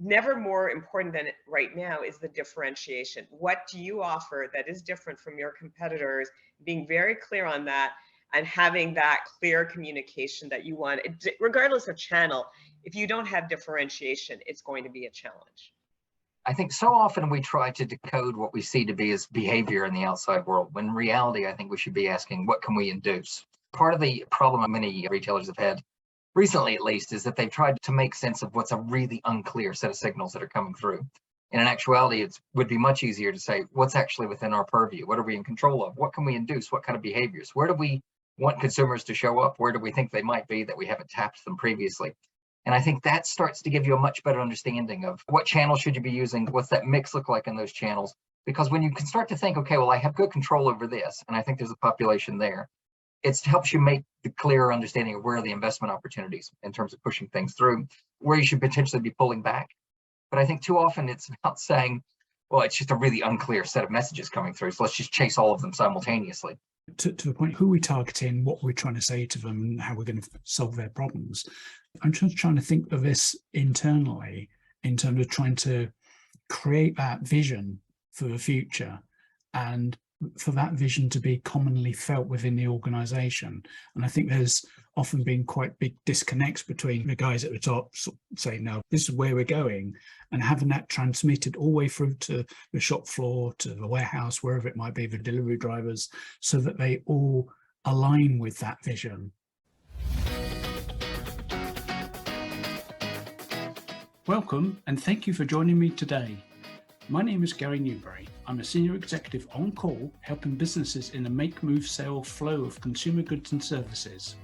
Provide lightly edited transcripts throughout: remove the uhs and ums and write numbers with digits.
never more important than it right now is the differentiation. What do you offer that is different from your competitors? Being very clear on that and having that clear communication that you want, regardless of channel. If you don't have differentiation, it's going to be a challenge. I think so often we try to decode what we see to be as behavior in the outside world, when in reality, I think we should be asking, what can we induce? Part of the problem many retailers have had, recently at least, is that they've tried to make sense of what's a really unclear set of signals that are coming through. And in actuality, it would be much easier to say, what's actually within our purview? What are we in control of? What can we induce? What kind of behaviors? Where do we want consumers to show up? Where do we think they might be that we haven't tapped them previously? And I think that starts to give you a much better understanding of what channels should you be using, what's that mix look like in those channels. Because when you can start to think, okay, well, I have good control over this, and I think there's a population there, it helps you make the clearer understanding of where are the investment opportunities in terms of pushing things through, where you should potentially be pulling back. But I think too often it's about saying, well, it's just a really unclear set of messages coming through, so let's just chase all of them simultaneously. To the point, who we're targeting, what we're trying to say to them, and how we're going to solve their problems. I'm just trying to think of this internally in terms of trying to create that vision for the future and for that vision to be commonly felt within the organization. And I think there's often been quite big disconnects between the guys at the top saying, no, this is where we're going, and having that transmitted all the way through to the shop floor, to the warehouse, wherever it might be, the delivery drivers, so that they all align with that vision. Welcome, and thank you for joining me today. My name is Gary Newberry. I'm a senior executive on call, helping businesses in the make, move, sell flow of consumer goods and services.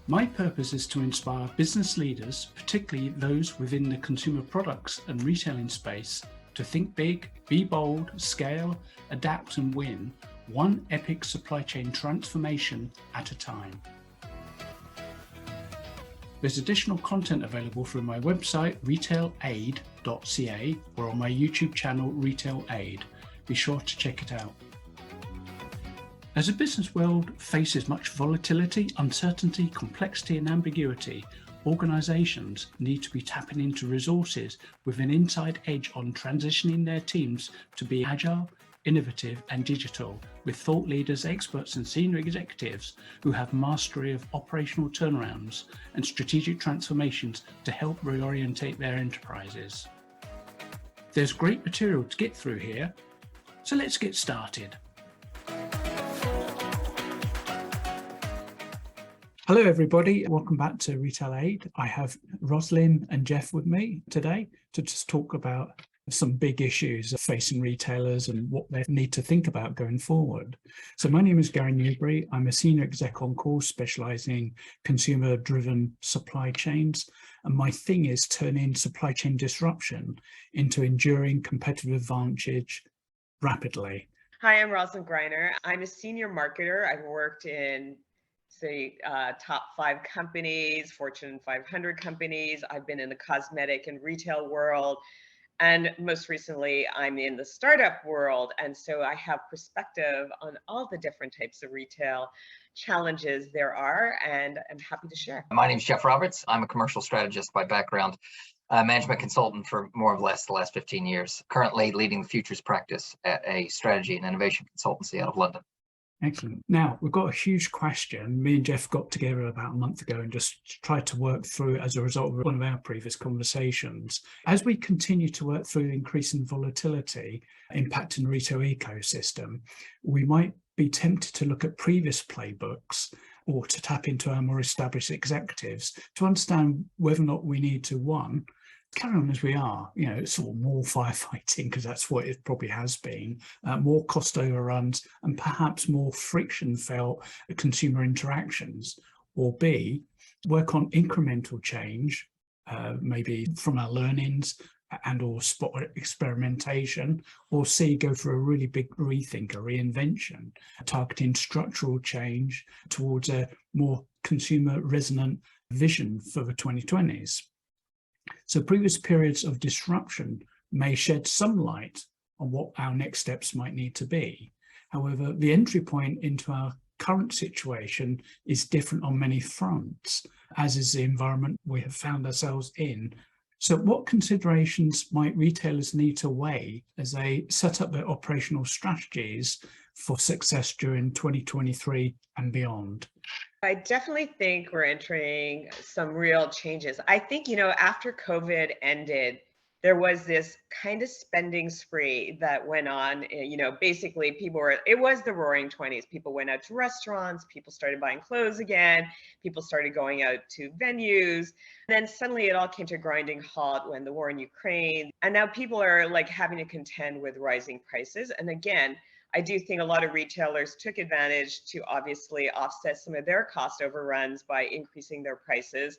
My purpose is to inspire business leaders, particularly those within the consumer products and retailing space, to think big, be bold, scale, adapt and win, one epic supply chain transformation at a time. There's additional content available through my website, RetailAID.ca, or on my YouTube channel, RetailAID. Be sure to check it out. As the business world faces much volatility, uncertainty, complexity, and ambiguity, organizations need to be tapping into resources with an inside edge on transitioning their teams to be agile, innovative, and digital, with thought leaders, experts, and senior executives who have mastery of operational turnarounds and strategic transformations to help reorientate their enterprises. There's great material to get through here, so let's get started. Hello, everybody. Welcome back to RetailAID. I have Roslyn and Jeff with me today to just talk about some big issues facing retailers and what they need to think about going forward. So my name is Gary Newbury. I'm a senior exec on call specializing in consumer-driven supply chains. And my thing is turning supply chain disruption into enduring competitive advantage rapidly. Hi, I'm Roslyn Griner. I'm a senior marketer. I've worked in top 5 companies, Fortune 500 companies. I've been in the cosmetic and retail world. And most recently, I'm in the startup world. And so I have perspective on all the different types of retail challenges there are, and I'm happy to share. My name is Jeff Roberts. I'm a commercial strategist by background, management consultant for more or less the last 15 years, currently leading the futures practice at a strategy and innovation consultancy out of London. Excellent. Now, we've got a huge question. Me and Jeff got together about a month ago and just tried to work through it as a result of one of our previous conversations. As we continue to work through increasing volatility impacting the retail ecosystem, we might be tempted to look at previous playbooks or to tap into our more established executives to understand whether or not we need to, one, carry on as we are, sort of more firefighting, because that's what it probably has been, more cost overruns, and perhaps more friction felt consumer interactions, or B, work on incremental change, maybe from our learnings and or spot experimentation, or C, go for a really big rethink, a reinvention, targeting structural change towards a more consumer resonant vision for the 2020s. So previous periods of disruption may shed some light on what our next steps might need to be. However, the entry point into our current situation is different on many fronts, as is the environment we have found ourselves in So what considerations might retailers need to weigh as they set up their operational strategies for success during 2023 and beyond? I definitely think we're entering some real changes. I think, after COVID ended, there was this kind of spending spree that went on. Basically it was the roaring 20s. People went out to restaurants, people started buying clothes again, people started going out to venues. Then suddenly it all came to a grinding halt when the war in Ukraine. And now people are like having to contend with rising prices. And again, I do think a lot of retailers took advantage to obviously offset some of their cost overruns by increasing their prices,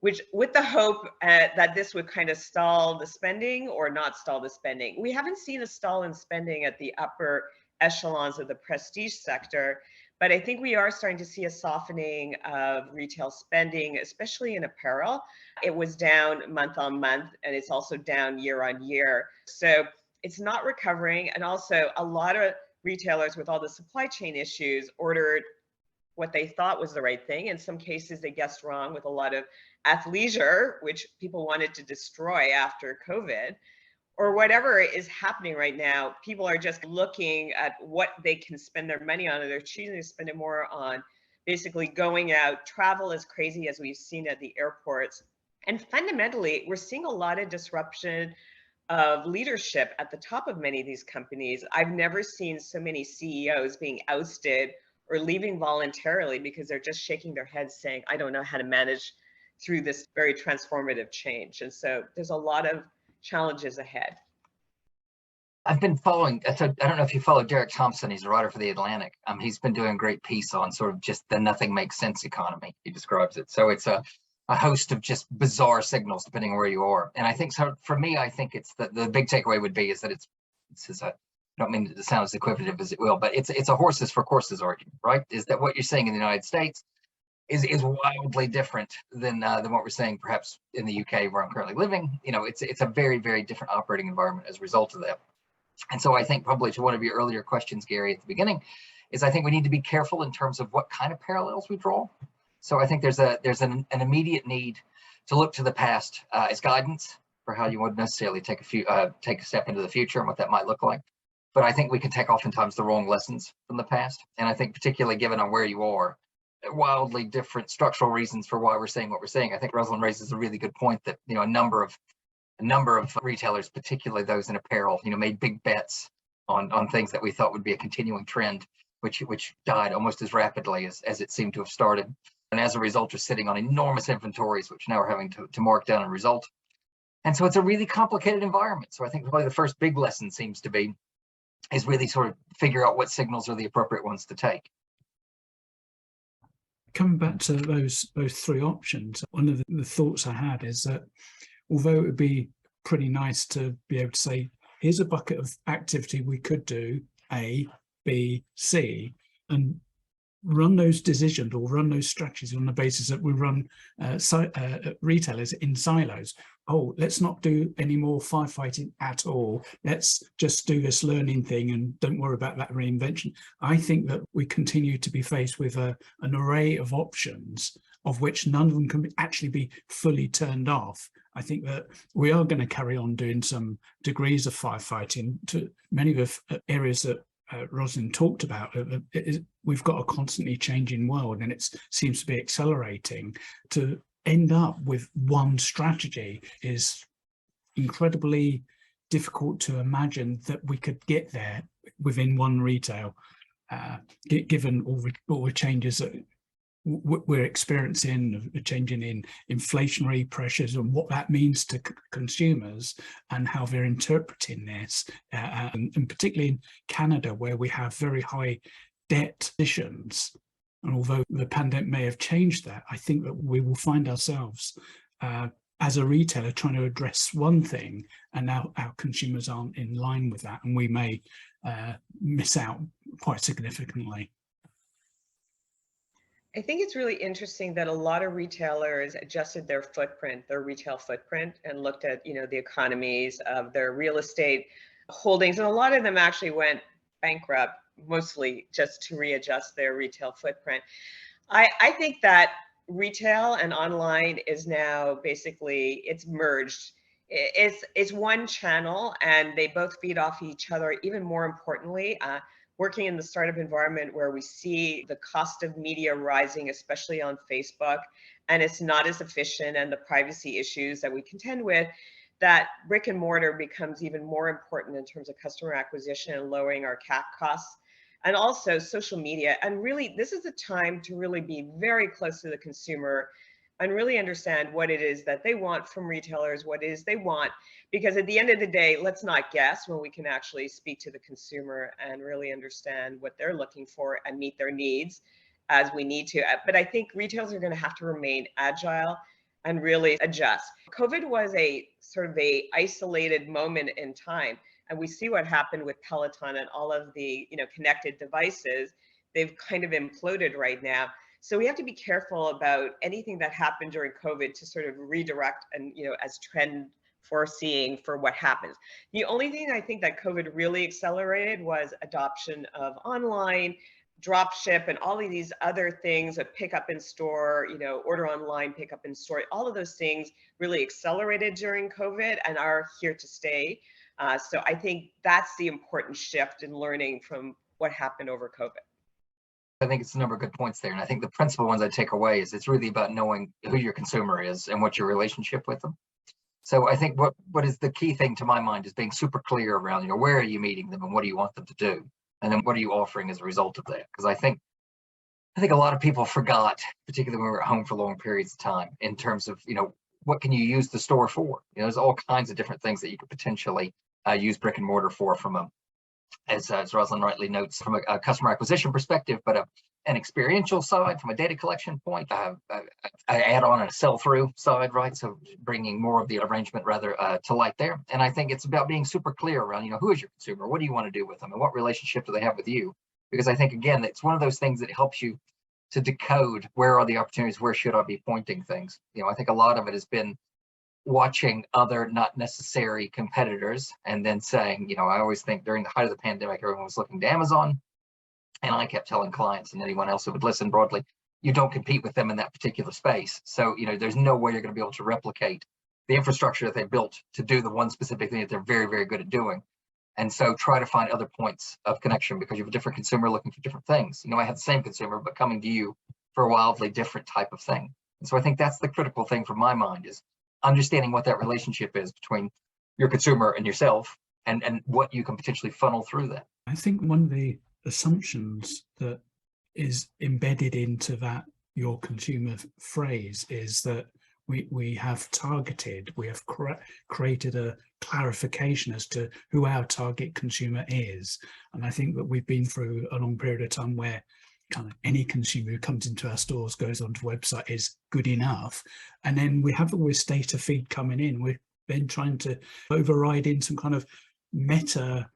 which with the hope that this would kind of stall the spending or not stall the spending. We haven't seen a stall in spending at the upper echelons of the prestige sector, but I think we are starting to see a softening of retail spending, especially in apparel. It was down month on month, and it's also down year on year. So it's not recovering. And also a lot of retailers with all the supply chain issues ordered what they thought was the right thing. In some cases, they guessed wrong with a lot of athleisure, which people wanted to destroy after COVID, or whatever is happening right now. People are just looking at what they can spend their money on, and they're choosing to spend it more on basically going out. Travel is crazy, as we've seen at the airports. And fundamentally, we're seeing a lot of disruption of leadership at the top of many of these companies. I've never seen so many CEOs being ousted or leaving voluntarily because they're just shaking their heads saying, I don't know how to manage through this very transformative change. And so there's a lot of challenges ahead. I've been following, I don't know if you follow Derek Thompson, he's a writer for The Atlantic. He's been doing a great piece on sort of just the nothing makes sense economy, he describes it. So it's a host of just bizarre signals depending on where you are. And I think, so for me, I think it's the big takeaway would be is that it's I don't mean to sound as equivocative as it will, but it's a horses for courses argument, right? Is that what you're saying in the United States is wildly different than what we're saying perhaps in the UK where I'm currently living. It's a very, very different operating environment as a result of that. And so I think probably to one of your earlier questions, Gary, at the beginning, is I think we need to be careful in terms of what kind of parallels we draw. So I think there's an immediate need to look to the past as guidance for how you wouldn't necessarily take a step into the future and what that might look like. But I think we can take oftentimes the wrong lessons from the past. And I think particularly given on where you are, wildly different structural reasons for why we're saying what we're saying. I think Roslyn raises a really good point that, a number of retailers, particularly those in apparel, made big bets on things that we thought would be a continuing trend, which died almost as rapidly as it seemed to have started. And as a result, are sitting on enormous inventories, which now are having to mark down and result. And so it's a really complicated environment. So I think probably the first big lesson seems to be is really sort of figure out what signals are the appropriate ones to take. Coming back to those three options, one of the thoughts I had is that although it would be pretty nice to be able to say, here's a bucket of activity we could do, A, B, C, and run those decisions or run those strategies on the basis that we run retailers in silos. Oh, let's not do any more firefighting at all. Let's just do this learning thing and don't worry about that reinvention. I think that we continue to be faced with an array of options, of which none of them can actually be fully turned off. I think that we are going to carry on doing some degrees of firefighting to many of the areas that Roslyn talked about. We've got a constantly changing world, and it seems to be accelerating. To end up with one strategy is incredibly difficult to imagine that we could get there within one retail, given all the changes that we're experiencing, changing in inflationary pressures and what that means to consumers and how they're interpreting this, and particularly in Canada, where we have very high debt positions. And although the pandemic may have changed that, I think that we will find ourselves as a retailer trying to address one thing, and now our consumers aren't in line with that, and we may miss out quite significantly. I think it's really interesting that a lot of retailers adjusted their retail footprint, and looked at, the economies of their real estate holdings. And a lot of them actually went bankrupt, mostly just to readjust their retail footprint. I think that retail and online is now basically, it's merged. It's one channel and they both feed off each other. Even more importantly, working in the startup environment where we see the cost of media rising, especially on Facebook, and it's not as efficient, and the privacy issues that we contend with, that brick and mortar becomes even more important in terms of customer acquisition and lowering our CAC costs. And also social media. And really, this is a time to really be very close to the consumer and really understand what it is that they want from retailers, what it is they want. Because at the end of the day, let's not guess when we can actually speak to the consumer and really understand what they're looking for and meet their needs as we need to. But I think retailers are going to have to remain agile and really adjust. COVID was a sort of a isolated moment in time. And we see what happened with Peloton and all of the, connected devices. They've kind of imploded right now. So we have to be careful about anything that happened during COVID to sort of redirect and, as trend foreseeing for what happens. The only thing I think that COVID really accelerated was adoption of online, drop ship, and all of these other things, of pick up in store, order online, pick up in store. All of those things really accelerated during COVID and are here to stay. So I think that's the important shift in learning from what happened over COVID. I think it's a number of good points there. And I think the principal ones I take away is it's really about knowing who your consumer is and what your relationship with them. So I think what is the key thing to my mind is being super clear around, where are you meeting them and what do you want them to do? And then what are you offering as a result of that? Because I think a lot of people forgot, particularly when we were at home for long periods of time, in terms of, what can you use the store for? There's all kinds of different things that you could potentially use brick and mortar for, from as Roslyn rightly notes, from a customer acquisition perspective, but an experiential side, from a data collection point, add on a sell-through side, right? So bringing more of the arrangement rather to light there. And I think it's about being super clear around, who is your consumer? What do you want to do with them? And what relationship do they have with you? Because I think, again, it's one of those things that helps you to decode where are the opportunities, where should I be pointing things? I think a lot of it has been watching other not necessary competitors and then saying, I always think during the height of the pandemic, everyone was looking to Amazon. And I kept telling clients and anyone else who would listen broadly, you don't compete with them in that particular space. So, there's no way you're going to be able to replicate the infrastructure that they built to do the one specific thing that they're very, very good at doing. And so try to find other points of connection, because you have a different consumer looking for different things. I had the same consumer, but coming to you for a wildly different type of thing. And so I think that's the critical thing from my mind, is understanding what that relationship is between your consumer and yourself, and what you can potentially funnel through that. I think one of the assumptions that is embedded into that, your consumer phrase, is that we have targeted, we have created a clarification as to who our target consumer is. And I think that we've been through a long period of time where kind of any consumer who comes into our stores, goes onto the website, is good enough. And then we have always data feed coming in. We've been trying to override in some kind of meta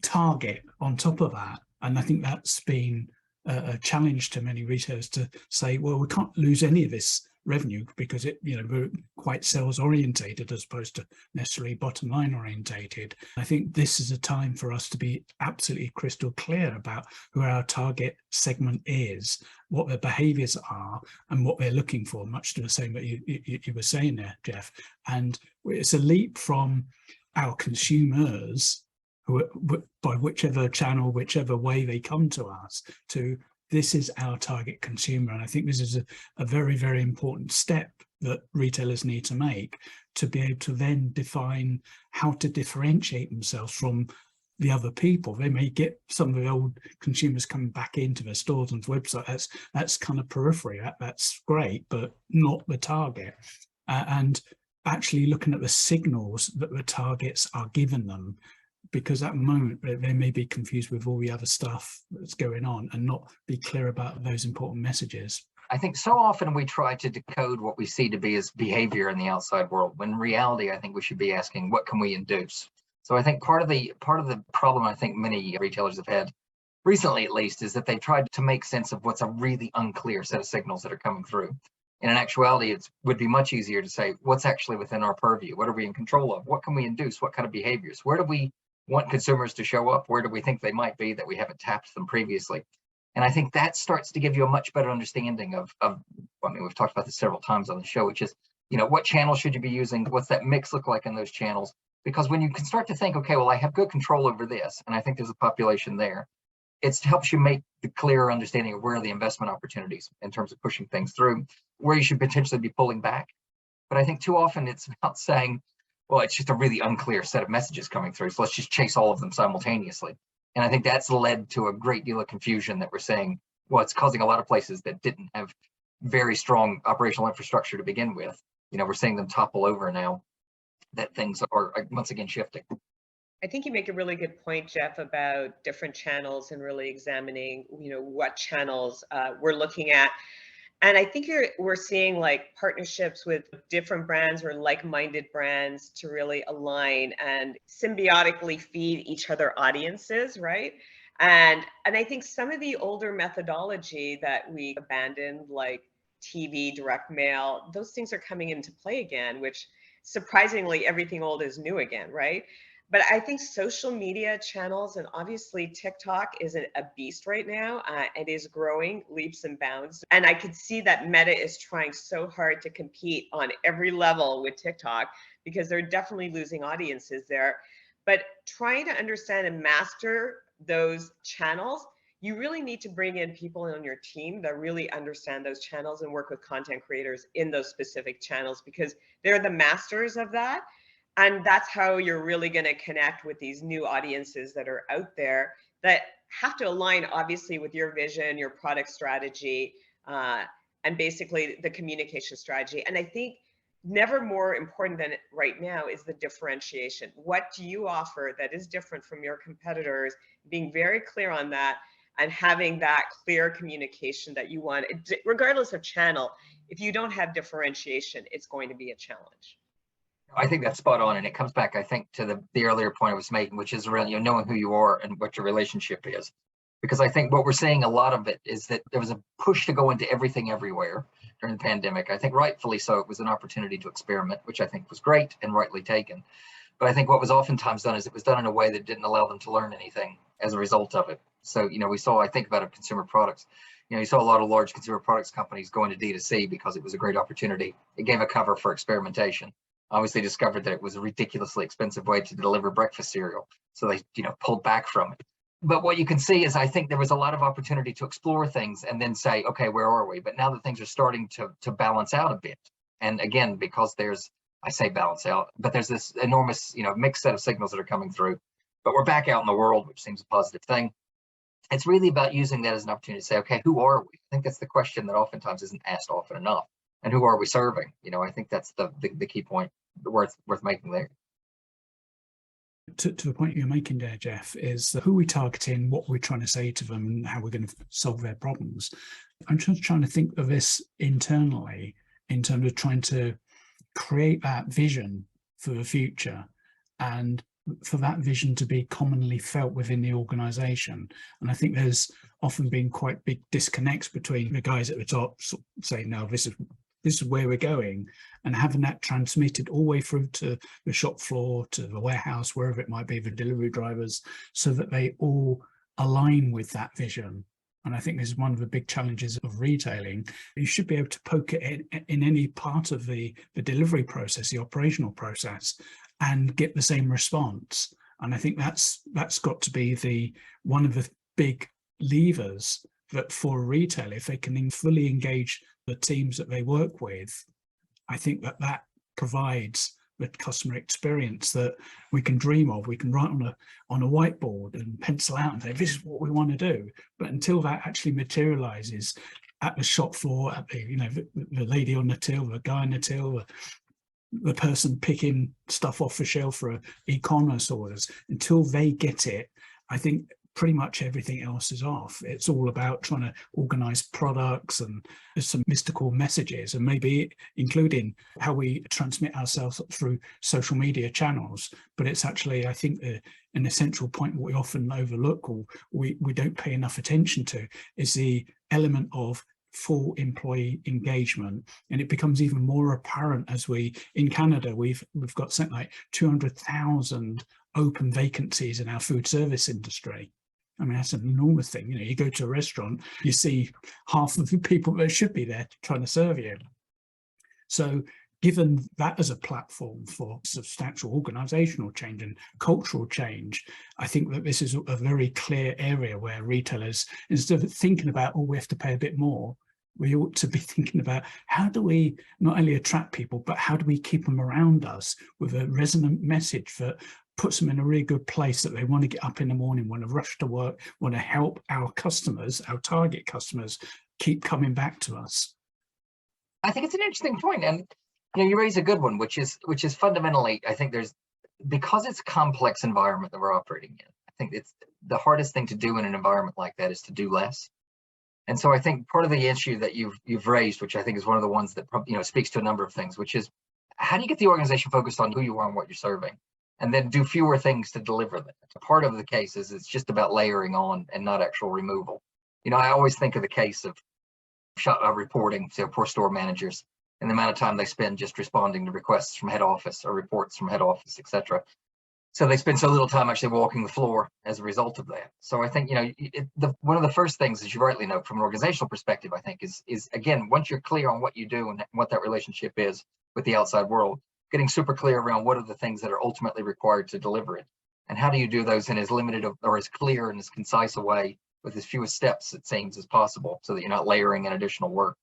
target on top of that. And I think that's been a challenge to many retailers to say, well, we can't lose any of this revenue because it, we're quite sales orientated as opposed to necessarily bottom line orientated. I think this is a time for us to be absolutely crystal clear about who our target segment is, what their behaviors are, and what they're looking for, much to the same that you were saying there, Jeff. And it's a leap from our consumers, who, by whichever channel, whichever way they come to us, to this is our target consumer. And I think this is a very, very important step that retailers need to make to be able to then define how to differentiate themselves from the other people. They may get some of the old consumers coming back into their stores and website. That's kind of periphery. That's great, but not the target. And actually looking at the signals that the targets are giving them, because at the moment they may be confused with all the other stuff that's going on and not be clear about those important messages. I think so often we try to decode what we see to be as behavior in the outside world, when in reality, I think we should be asking, what can we induce? So I think part of the problem I think many retailers have had recently, at least, is that they've tried to make sense of what's a really unclear set of signals that are coming through. And in actuality, it would be much easier to say, what's actually within our purview? What are we in control of? What can we induce? What kind of behaviors? Where do we want consumers to show up? Where do we think they might be that we haven't tapped them previously? And I think that starts to give you a much better understanding of I mean, we've talked about this several times on the show, which is, what channel should you be using? What's that mix look like in those channels? Because when you can start to think, okay, well, I have good control over this, and I think there's a population there, it helps you make the clearer understanding of where are the investment opportunities in terms of pushing things through, where you should potentially be pulling back. But I think too often it's about saying, well, it's just a really unclear set of messages coming through, so let's just chase all of them simultaneously. And I think that's led to a great deal of confusion that we're saying, well, it's causing a lot of places that didn't have very strong operational infrastructure to begin with. We're seeing them topple over now, that things are once again shifting. I think you make a really good point, Jeff, about different channels and really examining, what channels we're looking at. And I think we're seeing like partnerships with different brands or like-minded brands to really align and symbiotically feed each other audiences, right? And I think some of the older methodology that we abandoned, like TV, direct mail, those things are coming into play again, which surprisingly everything old is new again, right? But I think social media channels, and obviously TikTok is a beast right now. It is growing leaps and bounds. And I could see that Meta is trying so hard to compete on every level with TikTok because they're definitely losing audiences there. But trying to understand and master those channels, you really need to bring in people on your team that really understand those channels and work with content creators in those specific channels because they're the masters of that. And that's how you're really going to connect with these new audiences that are out there that have to align, obviously, with your vision, your product strategy, and basically the communication strategy. And I think never more important than right now is the differentiation. What do you offer that is different from your competitors? Being very clear on that and having that clear communication that you want, regardless of channel. If you don't have differentiation, it's going to be a challenge. I think that's spot on, and it comes back, I think, to the earlier point I was making, which is around knowing who you are and what your relationship is. Because I think what we're seeing a lot of it is that there was a push to go into everything everywhere during the pandemic. I think rightfully so. It was an opportunity to experiment, which I think was great and rightly taken. But I think what was oftentimes done is it was done in a way that didn't allow them to learn anything as a result of it. So, we saw, I think about it, consumer products. You saw a lot of large consumer products companies go into D2C because it was a great opportunity. It gave a cover for experimentation. Obviously discovered that it was a ridiculously expensive way to deliver breakfast cereal. So they, pulled back from it. But what you can see is I think there was a lot of opportunity to explore things and then say, okay, where are we? But now that things are starting to balance out a bit. And again, because I say balance out, but there's this enormous, mixed set of signals that are coming through. But we're back out in the world, which seems a positive thing. It's really about using that as an opportunity to say, okay, who are we? I think that's the question that oftentimes isn't asked often enough. And who are we serving? I think that's the key point worth making there. To the point you're making there, Jeff, is who we're targeting, what we're trying to say to them, and how we're going to solve their problems. I'm just trying to think of this internally in terms of trying to create that vision for the future and for that vision to be commonly felt within the organization. And I think there's often been quite big disconnects between the guys at the top saying, no, this is where we're going, and having that transmitted all the way through to the shop floor, to the warehouse, wherever it might be, the delivery drivers, so that they all align with that vision. And I think this is one of the big challenges of retailing. You should be able to poke it in any part of the delivery process, the operational process, and get the same response. And I think that's got to be one of the big levers that for a retailer, if they can fully engage the teams that they work with, I think that provides the customer experience that we can dream of. We can write on a whiteboard and pencil out and say, this is what we want to do. But until that actually materializes at the shop floor, at the lady on the till, the guy on the till, the person picking stuff off the shelf for e-commerce orders, until they get it, I think pretty much everything else is off. It's all about trying to organize products and some mystical messages, and maybe including how we transmit ourselves through social media channels. But it's actually, I think, an essential point what we often overlook or we don't pay enough attention to is the element of full employee engagement. And it becomes even more apparent as in Canada, we've got something like 200,000 open vacancies in our food service industry. I mean, that's an enormous thing. You know, you go to a restaurant, you see half of the people that should be there trying to serve you. So given that as a platform for substantial organizational change and cultural change, I think that this is a very clear area where retailers, instead of thinking about, oh, we have to pay a bit more, we ought to be thinking about how do we not only attract people, but how do we keep them around us with a resonant message that puts them in a really good place, that they want to get up in the morning, want to rush to work, want to help our customers, our target customers, keep coming back to us. I think it's an interesting point, and you raise a good one, which is fundamentally, I think because it's a complex environment that we're operating in. I think it's the hardest thing to do in an environment like that is to do less. And so I think part of the issue that you've raised, which I think is one of the ones that speaks to a number of things, which is how do you get the organization focused on who you are and what you're serving, and then do fewer things to deliver that. Part of the case is it's just about layering on and not actual removal. I always think of the case of reporting to poor store managers and the amount of time they spend just responding to requests from head office or reports from head office, etc. So they spend so little time actually walking the floor as a result of that. So I think, one of the first things, as you rightly note, from an organizational perspective, I think is again, once you're clear on what you do and what that relationship is with the outside world, getting super clear around what are the things that are ultimately required to deliver it. And how do you do those in as limited or as clear and as concise a way with as few steps, it seems, as possible, so that you're not layering in additional work.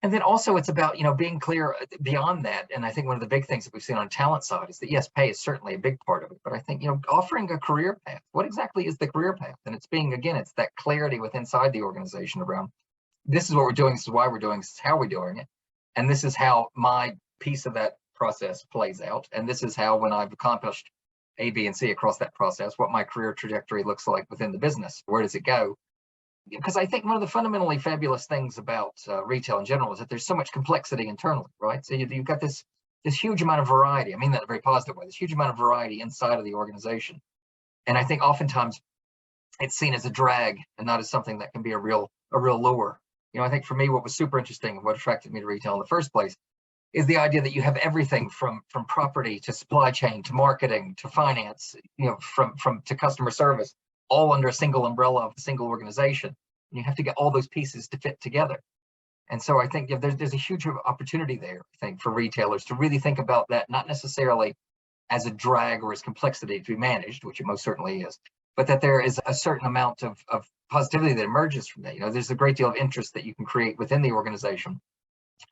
And then also it's about, being clear beyond that. And I think one of the big things that we've seen on talent side is that, yes, pay is certainly a big part of it. But I think, offering a career path, what exactly is the career path? And it's it's that clarity within inside the organization around, this is what we're doing, this is why we're doing, this is how we're doing it. And this is how my piece of that process plays out. And this is how, when I've accomplished A, B, and C across that process, what my career trajectory looks like within the business. Where does it go? Because I think one of the fundamentally fabulous things about retail in general is that there's so much complexity internally, right? So you've got this huge amount of variety. I mean that in a very positive way. This huge amount of variety inside of the organization, and I think oftentimes it's seen as a drag and not as something that can be a real lure. I think for me, what was super interesting and what attracted me to retail in the first place is the idea that you have everything from property to supply chain to marketing to finance, from to customer service, all under a single umbrella of a single organization. And you have to get all those pieces to fit together. And so I think there's a huge opportunity there, I think, for retailers to really think about that, not necessarily as a drag or as complexity to be managed, which it most certainly is, but that there is a certain amount of positivity that emerges from that. There's a great deal of interest that you can create within the organization,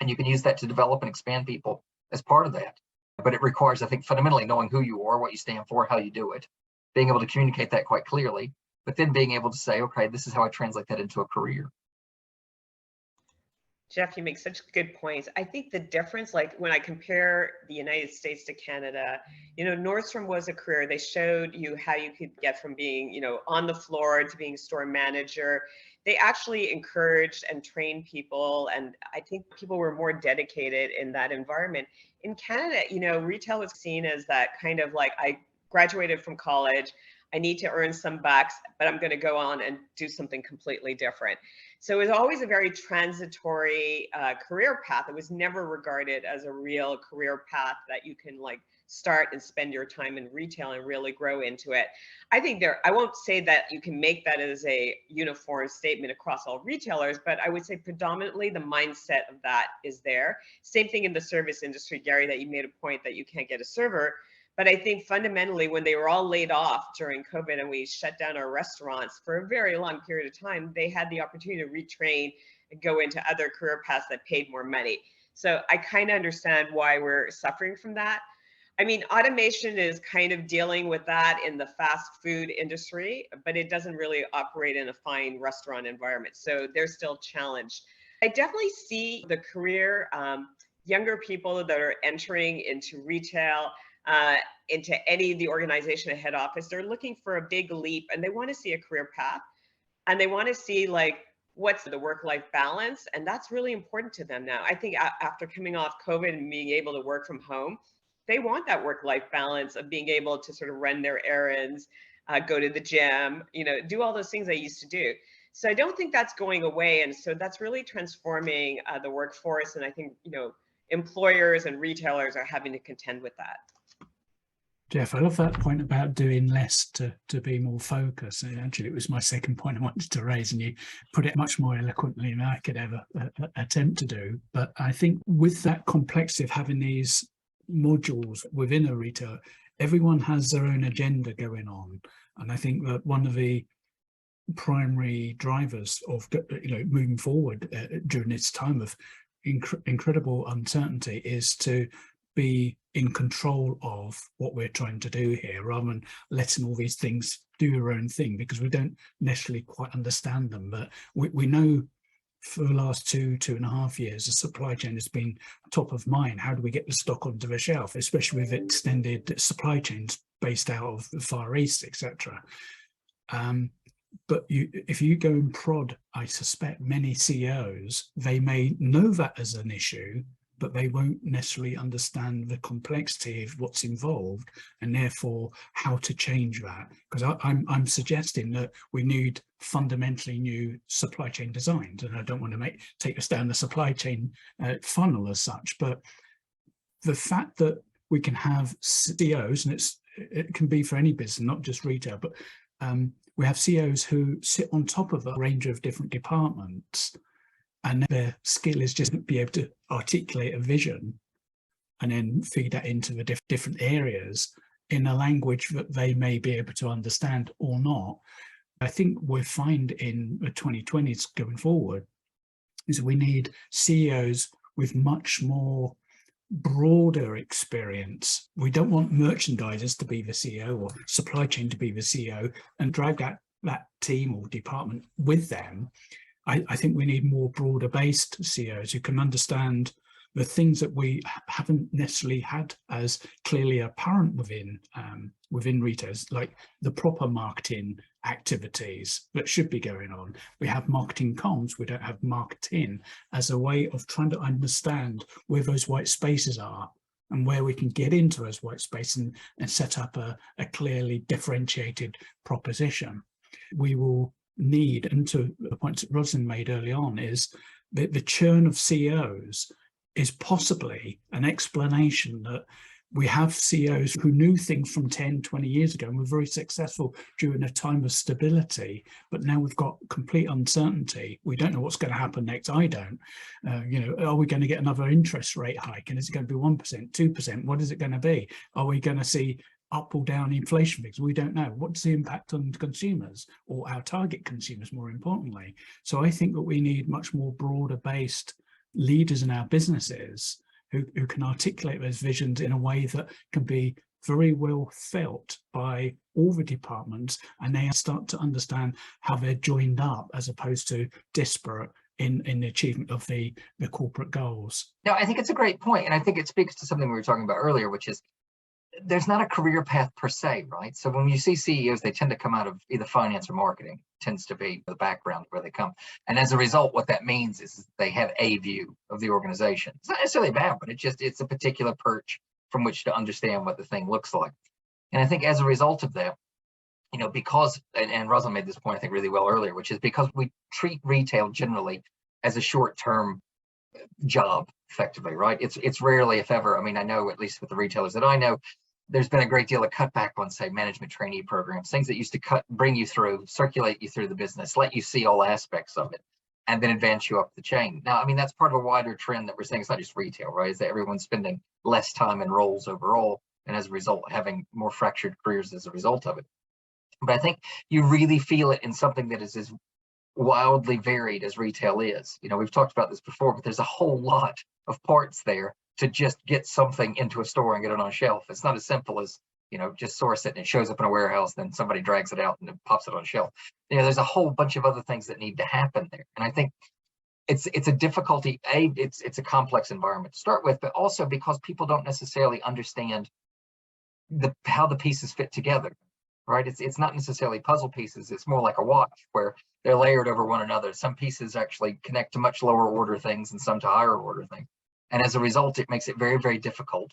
and you can use that to develop and expand people as part of that. But it requires, I think, fundamentally knowing who you are, what you stand for, how you do it, being able to communicate that quite clearly, but then being able to say, okay, this is how I translate that into a career. Jeff, you make such good points. I think the difference, like when I compare the United States to Canada, Nordstrom was a career. They showed you how you could get from being, on the floor to being store manager. They actually encouraged and trained people. And I think people were more dedicated in that environment. In Canada, retail was seen as that kind of like, I graduated from college, I need to earn some bucks, but I'm going to go on and do something completely different. So it was always a very transitory career path. It was never regarded as a real career path that you can start and spend your time in retail and really grow into it. I think I won't say that you can make that as a uniform statement across all retailers, but I would say predominantly the mindset of that is there. Same thing in the service industry, Gary, that you made a point that you can't get a server. But I think fundamentally, when they were all laid off during COVID and we shut down our restaurants for a very long period of time, they had the opportunity to retrain and go into other career paths that paid more money. So I kind of understand why we're suffering from that. I mean, automation is kind of dealing with that in the fast food industry, but it doesn't really operate in a fine restaurant environment. So they're still challenged. I definitely see the career, younger people that are entering into retail, into any of the organization at head office, they're looking for a big leap and they want to see a career path and they want to see what's the work-life balance. And that's really important to them now. I think after coming off COVID and being able to work from home, they want that work-life balance of being able to sort of run their errands, go to the gym, do all those things they used to do. So I don't think that's going away. And so that's really transforming the workforce. And I think, employers and retailers are having to contend with that. Jeff, I love that point about doing less to be more focused. And actually, it was my second point I wanted to raise, and you put it much more eloquently than I could ever attempt to do. But I think with that complexity of having these modules within a retailer, everyone has their own agenda going on. And I think that one of the primary drivers of moving forward during this time of incredible uncertainty is to be in control of what we're trying to do here, rather than letting all these things do their own thing, because we don't necessarily quite understand them. But we know for the last 2.5 years, the supply chain has been top of mind. How do we get the stock onto the shelf, especially with extended supply chains based out of the Far East, etc. But if you go and prod, I suspect many CEOs, they may know that as an issue, but they won't necessarily understand the complexity of what's involved, and therefore how to change that. Because I'm suggesting that we need fundamentally new supply chain designs, and I don't want to take us down the supply chain funnel as such, but the fact that we can have CEOs, and it can be for any business, not just retail, but we have CEOs who sit on top of a range of different departments, and their skill is just to be able to articulate a vision and then feed that into the different areas in a language that they may be able to understand or not. I think we'll find in the 2020s going forward is we need CEOs with much more broader experience. We don't want merchandisers to be the CEO or supply chain to be the CEO and drag that team or department with them. I think we need more broader based CEOs who can understand the things that we haven't necessarily had as clearly apparent within retailers, like the proper marketing activities that should be going on. We have marketing comms, we don't have marketing, as a way of trying to understand where those white spaces are and where we can get into those white spaces and set up a clearly differentiated proposition. We will need, and to the point that Roslyn made early on, is that the churn of CEOs is possibly an explanation that we have CEOs who knew things from 10, 20 years ago and were very successful during a time of stability, but now we've got complete uncertainty. We don't know what's going to happen next. I don't. Are we going to get another interest rate hike? And is it going to be 1%, 2%? What is it going to be? Are we going to see up or down inflation figures? We don't know. What's the impact on consumers, or our target consumers, more importantly? So I think that we need much more broader based leaders in our businesses who can articulate those visions in a way that can be very well felt by all the departments, and they start to understand how they're joined up as opposed to disparate in the achievement of the corporate goals. No, I think it's a great point, and I think it speaks to something we were talking about earlier, which is there's not a career path per se, right? So when you see CEOs, they tend to come out of either finance or marketing, tends to be the background where they come. And as a result, what that means is they have a view of the organization. It's not necessarily bad, but it's a particular perch from which to understand what the thing looks like. And I think as a result of that, because, and Roslyn made this point, I think, really well earlier, which is because we treat retail generally as a short-term job, effectively, right? It's rarely, if ever, I know, at least with the retailers that I know, there's been a great deal of cutback on, say, management trainee programs, things that used to bring you through, circulate you through the business, let you see all aspects of it, and then advance you up the chain. Now, that's part of a wider trend that we're saying. It's not just retail, right? Is that everyone's spending less time in roles overall, and as a result, having more fractured careers as a result of it. But I think you really feel it in something that is as wildly varied as retail is. We've talked about this before, but there's a whole lot of parts there to just get something into a store and get it on a shelf. It's not as simple as, just source it and it shows up in a warehouse, then somebody drags it out and it pops it on a shelf. There's a whole bunch of other things that need to happen there. And I think it's a difficulty. It's a complex environment to start with, but also because people don't necessarily understand how the pieces fit together, right? It's not necessarily puzzle pieces. It's more like a watch where they're layered over one another. Some pieces actually connect to much lower order things and some to higher order things. And as a result, it makes it very, very difficult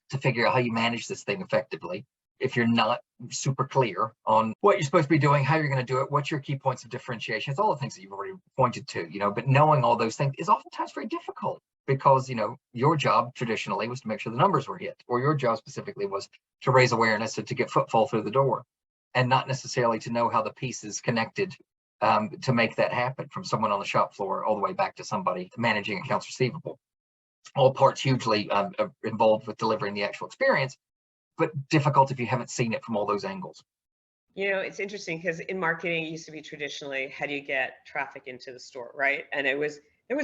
to figure out how you manage this thing effectively if you're not super clear on what you're supposed to be doing, how you're going to do it, what's your key points of differentiation. It's all the things that you've already pointed to, but knowing all those things is oftentimes very difficult. because, your job traditionally was to make sure the numbers were hit, or your job specifically was to raise awareness and to get footfall through the door, and not necessarily to know how the pieces connected to make that happen, from someone on the shop floor all the way back to somebody managing accounts receivable. All parts hugely involved with delivering the actual experience, but difficult if you haven't seen it from all those angles. It's interesting because in marketing, it used to be traditionally, how do you get traffic into the store, right? And there was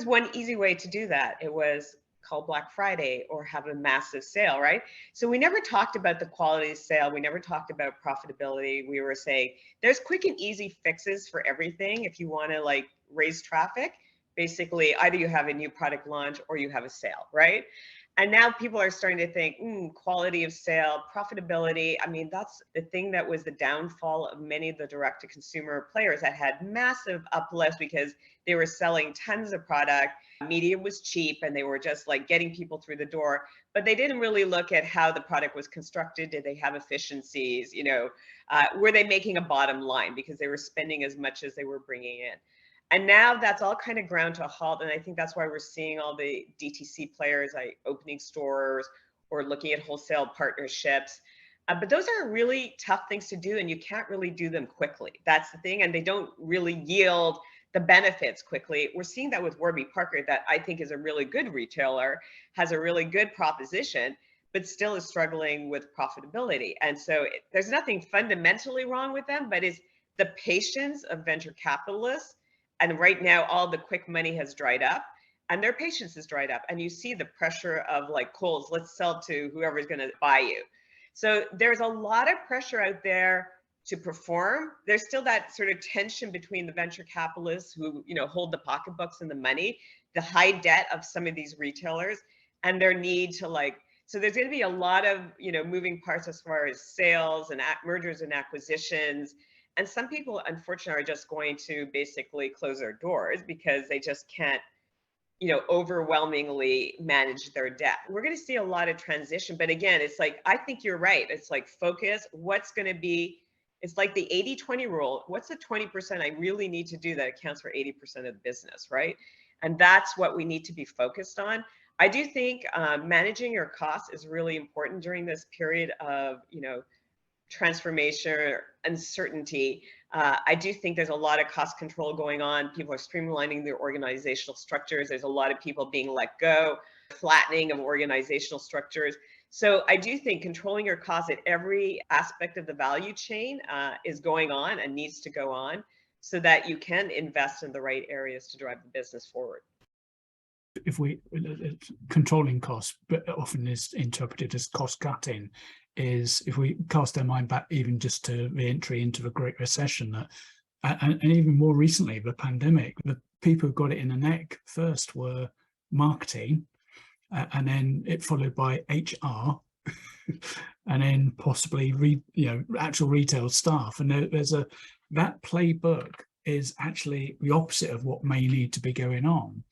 one easy way to do that. It was call Black Friday or have a massive sale, right? So we never talked about the quality of sale. We never talked about profitability. We were saying there's quick and easy fixes for everything. If you want to raise traffic, basically either you have a new product launch or you have a sale, right? And now people are starting to think, quality of sale, profitability. I mean, that's the thing that was the downfall of many of the direct-to-consumer players that had massive uplifts because they were selling tons of product. Media was cheap and they were just getting people through the door, but they didn't really look at how the product was constructed. Did they have efficiencies? Were they making a bottom line because they were spending as much as they were bringing in? And now that's all kind of ground to a halt. And I think that's why we're seeing all the DTC players opening stores or looking at wholesale partnerships. But those are really tough things to do, and you can't really do them quickly. That's the thing. And they don't really yield the benefits quickly. We're seeing that with Warby Parker, that I think is a really good retailer, has a really good proposition, but still is struggling with profitability. And so there's nothing fundamentally wrong with them, but it's the patience of venture capitalists. And right now, all the quick money has dried up and their patience has dried up. And you see the pressure of Kohl's, let's sell to whoever's going to buy you. So there's a lot of pressure out there to perform. There's still that sort of tension between the venture capitalists who, hold the pocketbooks and the money, the high debt of some of these retailers, and their need to so there's going to be a lot of, moving parts as far as sales and mergers and acquisitions. And some people, unfortunately, are just going to basically close their doors because they just can't, overwhelmingly manage their debt. We're going to see a lot of transition. But again, it's I think you're right. It's focus. What's going to be, it's like the 80-20 rule. What's the 20% I really need to do that accounts for 80% of the business, right? And that's what we need to be focused on. I do think managing your costs is really important during this period of, transformation or uncertainty. I do think there's a lot of cost control going on. People are streamlining their organizational structures. There's a lot of people being let go, flattening of organizational structures. So I do think controlling your costs at every aspect of the value chain is going on and needs to go on so that you can invest in the right areas to drive the business forward. If we controlling costs, but often is interpreted as cost cutting, is if we cast our mind back even just to the entry into the Great Recession, and even more recently the pandemic, the people who got it in the neck first were marketing, and then it followed by HR, and then possibly actual retail staff. And there's that playbook is actually the opposite of what may need to be going on.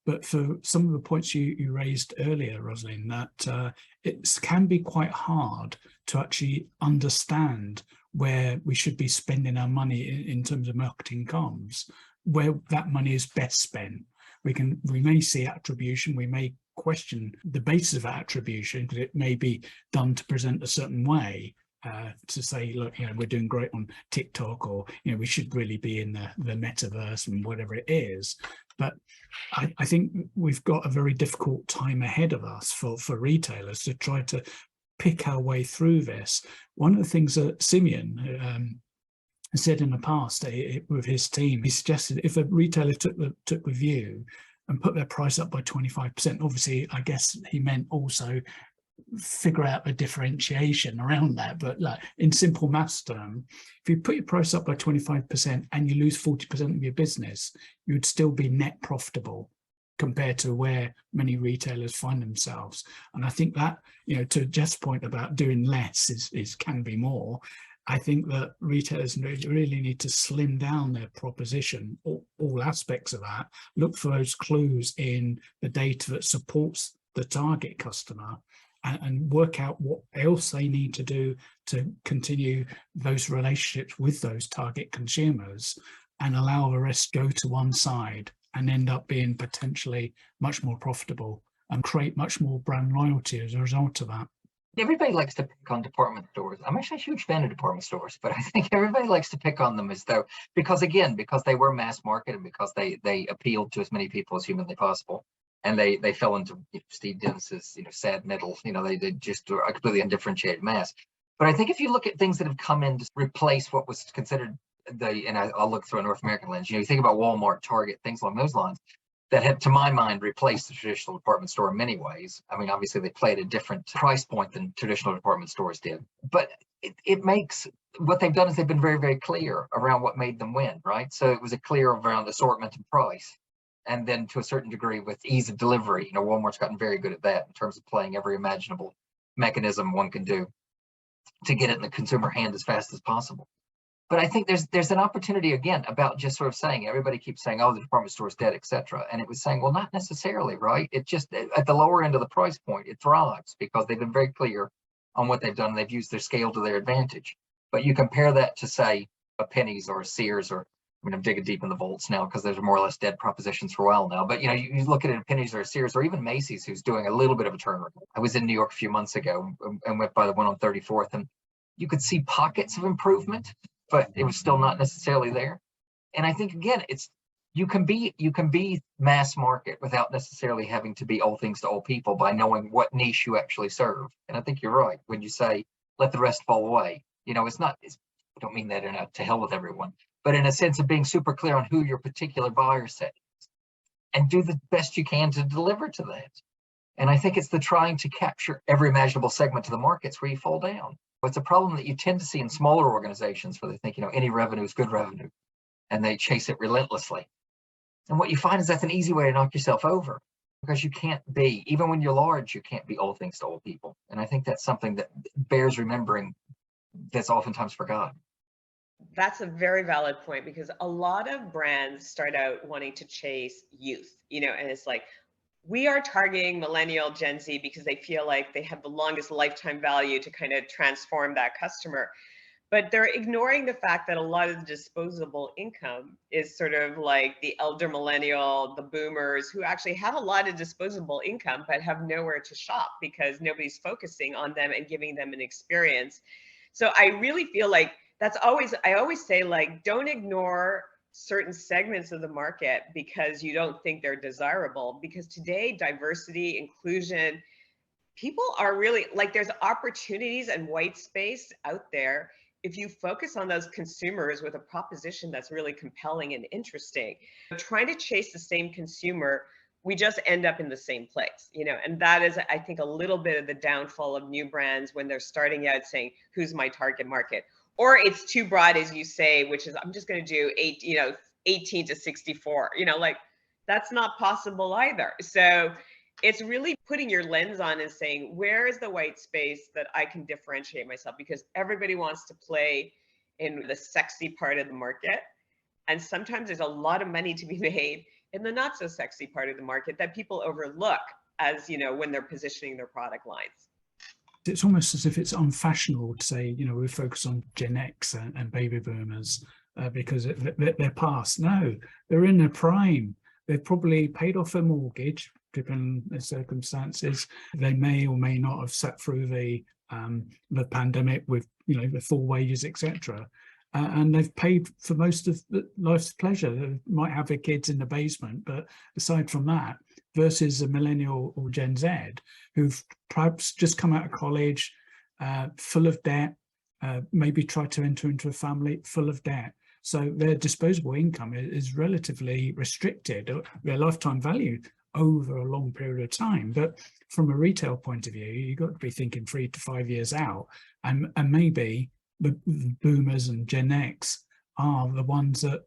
But for some of the points you raised earlier, Roslyn, that it can be quite hard to actually understand where we should be spending our money in terms of marketing comms, where that money is best spent. We may see attribution, we may question the basis of attribution because it may be done to present a certain way. To say, look, we're doing great on TikTok, or we should really be in the metaverse and whatever it is. But I think we've got a very difficult time ahead of us for retailers to try to pick our way through this. One of the things that Simeon said in the past with his team, he suggested if a retailer took the view and put their price up by 25%, obviously I guess he meant also figure out a differentiation around that. But in simple maths term, if you put your price up by 25% and you lose 40% of your business, you would still be net profitable compared to where many retailers find themselves. And I think that, to Jeff's point about doing less is can be more. I think that retailers really need to slim down their proposition, all aspects of that, look for those clues in the data that supports the target customer, and work out what else they need to do to continue those relationships with those target consumers, and allow the rest go to one side and end up being potentially much more profitable and create much more brand loyalty as a result of that. Everybody likes to pick on department stores. I'm actually a huge fan of department stores, but I think everybody likes to pick on them as though, because they were mass market and because they appealed to as many people as humanly possible. And they fell into Steve Dennis's sad middle. They just are a completely undifferentiated mass. But I think if you look at things that have come in to replace what was considered I'll look through a North American lens. You think about Walmart, Target, things along those lines that have, to my mind, replaced the traditional department store in many ways. I mean, obviously they play at a different price point than traditional department stores did, but it makes, what they've done is they've been very, very clear around what made them win, right? So it was a clear around assortment and price. And then to a certain degree with ease of delivery, Walmart's gotten very good at that in terms of playing every imaginable mechanism one can do to get it in the consumer hand as fast as possible. But I think there's an opportunity again about just sort of saying, everybody keeps saying, oh, the department store's dead, etc. And it was saying, well, not necessarily, right? It just, at the lower end of the price point, it thrives because they've been very clear on what they've done. They've used their scale to their advantage. But you compare that to, say, a Penny's or a Sears, or I'm digging deep in the vaults now because there's more or less dead propositions for a while now. But you look at it at Penny's or a Sears or even Macy's, who's doing a little bit of a turnaround. I was in New York a few months ago and went by the one on 34th, and you could see pockets of improvement, but it was still not necessarily there. And I think again, you can be mass market without necessarily having to be all things to all people by knowing what niche you actually serve. And I think you're right when you say let the rest fall away. I don't mean that in a to hell with everyone, but in a sense of being super clear on who your particular buyer set is and do the best you can to deliver to that. And I think it's the trying to capture every imaginable segment of the markets where you fall down. It's a problem that you tend to see in smaller organizations where they think, any revenue is good revenue, and they chase it relentlessly. And what you find is that's an easy way to knock yourself over, because you can't be, even when you're large, you can't be all things to all people. And I think that's something that bears remembering that's oftentimes forgotten. That's a very valid point, because a lot of brands start out wanting to chase youth, and it's like, we are targeting millennial Gen Z because they feel like they have the longest lifetime value to kind of transform that customer. But they're ignoring the fact that a lot of the disposable income is sort of like the elder millennial, the boomers, who actually have a lot of disposable income, but have nowhere to shop because nobody's focusing on them and giving them an experience. So I really feel like I always say, like, don't ignore certain segments of the market because you don't think they're desirable, because today diversity, inclusion, people are really like, there's opportunities and white space out there if you focus on those consumers with a proposition that's really compelling and interesting. Trying to chase the same consumer, we just end up in the same place, and that is, I think, a little bit of the downfall of new brands when they're starting out saying, who's my target market? Or it's too broad, as you say, which is, I'm just going to do 18 to 64, like, that's not possible either. So it's really putting your lens on and saying, where is the white space that I can differentiate myself? Because everybody wants to play in the sexy part of the market. And sometimes there's a lot of money to be made in the not so sexy part of the market that people overlook as, when they're positioning their product lines. It's almost as if it's unfashionable to say, we focus on Gen X and baby boomers because they're past. No, they're in their prime. They've probably paid off their mortgage, depending on the circumstances. They may or may not have sat through the pandemic with, the full wages, etc. And they've paid for most of life's pleasure. They might have their kids in the basement, but aside from that, versus a millennial or Gen Z who've perhaps just come out of college, full of debt, maybe tried to enter into a family full of debt. So their disposable income is relatively restricted, their lifetime value over a long period of time. But from a retail point of view, you've got to be thinking 3 to 5 years out, and maybe the boomers and Gen X are the ones that,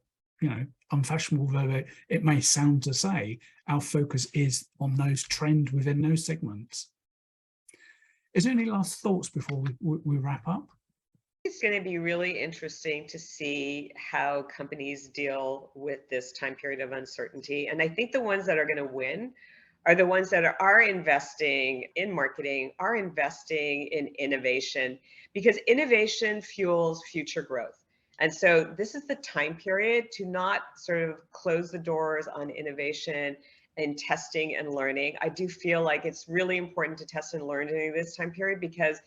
unfashionable though it may sound to say, our focus is on those trends within those segments. Is there any last thoughts before we wrap up? It's going to be really interesting to see how companies deal with this time period of uncertainty. And I think the ones that are going to win are the ones that are investing in marketing, are investing in innovation, because innovation fuels future growth. And so this is the time period to not sort of close the doors on innovation and testing and learning. I do feel like it's really important to test and learn during this time period because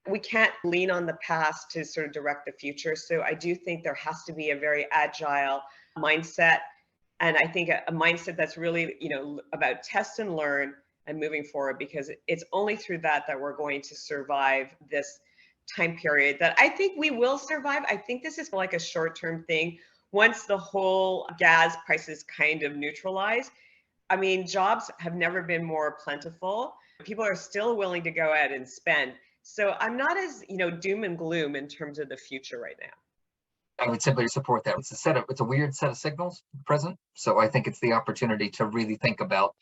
we can't lean on the past to sort of direct the future. So I do think there has to be a very agile mindset. And I think a mindset that's really, about test and learn and moving forward, because it's only through that we're going to survive this time period that I think we will survive. I think this is like a short-term thing. Once the whole gas prices kind of neutralize, I mean, jobs have never been more plentiful. People are still willing to go out and spend. So I'm not as, doom and gloom in terms of the future right now. I would simply support that. It's a weird set of signals present. So I think it's the opportunity to really think about,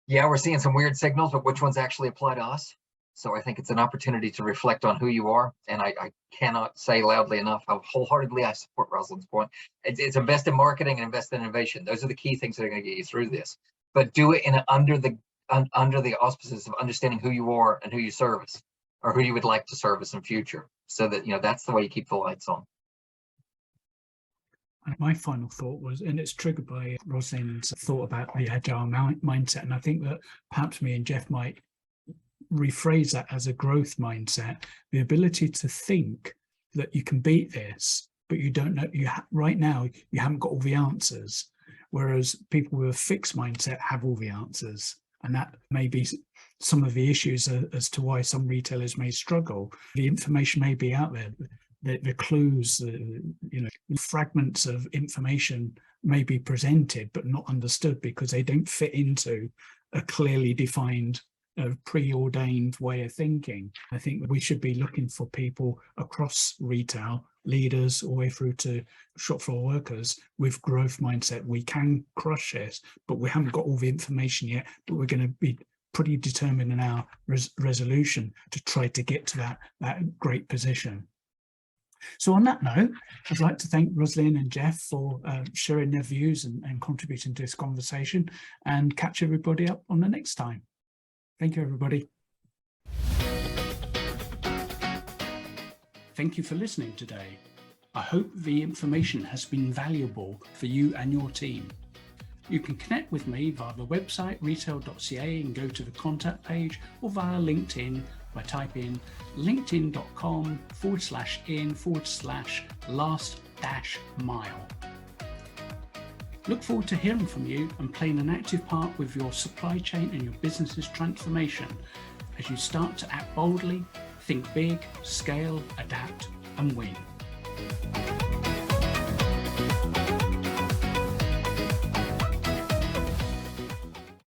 we're seeing some weird signals, but which ones actually apply to us? So I think it's an opportunity to reflect on who you are. And I cannot say loudly enough how wholeheartedly I support Roslyn's point. It's invest in marketing and invest in innovation. Those are the key things that are going to get you through this. But do it under the auspices of understanding who you are and who you service, or who you would like to service in future. So that, that's the way you keep the lights on. And my final thought was, and it's triggered by Roslyn's thought about the agile mindset. And I think that perhaps me and Jeff might rephrase that as a growth mindset, the ability to think that you can beat this, but you don't know, right now, you haven't got all the answers. Whereas people with a fixed mindset have all the answers. And that may be some of the issues as to why some retailers may struggle. The information may be out there. The clues, fragments of information may be presented but not understood because they don't fit into a clearly defined, preordained way of thinking. I think we should be looking for people across retail, leaders all the way through to shop floor workers with growth mindset. We can crush this, but we haven't got all the information yet, but we're going to be pretty determined in our resolution to try to get to that great position. So on that note, I'd like to thank Roslyn and Jeff for sharing their views and contributing to this conversation, and catch everybody up on the next time. Thank you, everybody. Thank you for listening today. I hope the information has been valuable for you and your team. You can connect with me via the website retail.ca and go to the contact page, or via LinkedIn by typing linkedin.com/in/last-mile. Look forward to hearing from you and playing an active part with your supply chain and your business's transformation as you start to act boldly, think big, scale, adapt, and win.